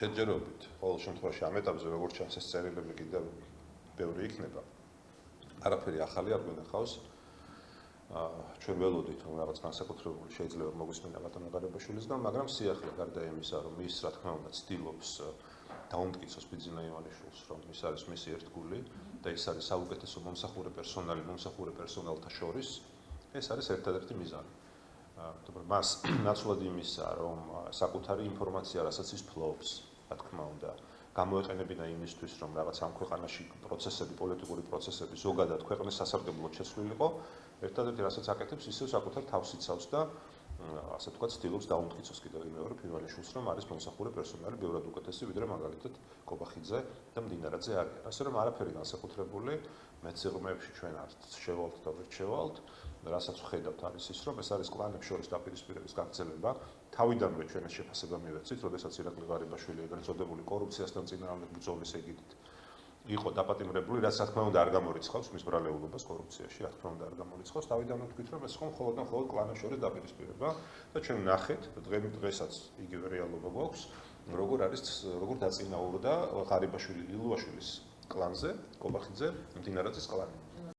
შეჯერობით, ყოველ შემთხვევაში ამ ეტაპზე როგორც ჩანს ეს წერილები კიდევ ბევრი იქნება. არაფერი ახალი არ გვინახავს. ჩვენ ველოდით რომ რაღაც განსაკუთრებული შეიძლება მოგვისმინა ბატონ აღარებაშვილისგან, მაგრამ სიახლე გარდა იმისა, რომ ის რა თქმა უნდა ცდილობს დაუმტკიცოს ბიძინა ივანიშვილს, რომ ის არის მისი ერთგული და ის არის საუკეთესო მომსახურე პერსონალთა შორის, ეს არის ერთადერთი მიზანი. მას ნაცვლად იმისა, რომ საკუთარი ინფორმაცია, რასაც ის ფლობს, რა თქმა უნდა, გამოეყენებინა იმისთვის, რომ რაღაც ამ ქვეყანაში პროცესები, პოლიტიკური პროცესები ზოგადად ქვეყნის სასარგებლოდ შეცვლილიყო, ერთადერთი რასაც აკეთებს, ისევ საკუთარ თავს იცავს და ასე ვთქვათ, ცდილობს დაუმტკიცოს კიდევ მეორე ივანიშვილს, რომ არის მომსახურე პერსონალი ბევრად უკეთესი, ვიდრე მაგალითად კობახიძე და მდინარაძე არიან. ასე რომ არაფერი განსაკუთრებული მეცეღმეებში ჩვენ არ შევალთ და ვერჩევალთ, რასაც ვხედავთ არის ის, რომ ეს არის კლანებს შორის დაპირისპირების გაგრძელება. თავიდანვე ჩვენ ეს შეფასება მივეცით, როდესაც ირაკლი ღარიბაშვილი ეგრეთ წოდებული კორუფციასთან წინააღმდეგ ბრძოლის ეგიდით იყო დაპატიმრებული, რაც რა თქმა უნდა არ გამორიცხავს მის ბრალეულობას კორუფციაში, რა თქმა უნდა არ გამორიცხავს. თავიდანვე ვთქვით, რომ ეს ხომ მხოლოდ და მხოლოდ კლანებს შორის დაპირისპირება და ჩვენ ნახეთ დღესაც იგივე რეალობა გვაქვს, როგორ დაწინაურდა ღარიბაშვილი ილუაშვილის კლანზე, კობახიძე, მდინარაძის კლანი.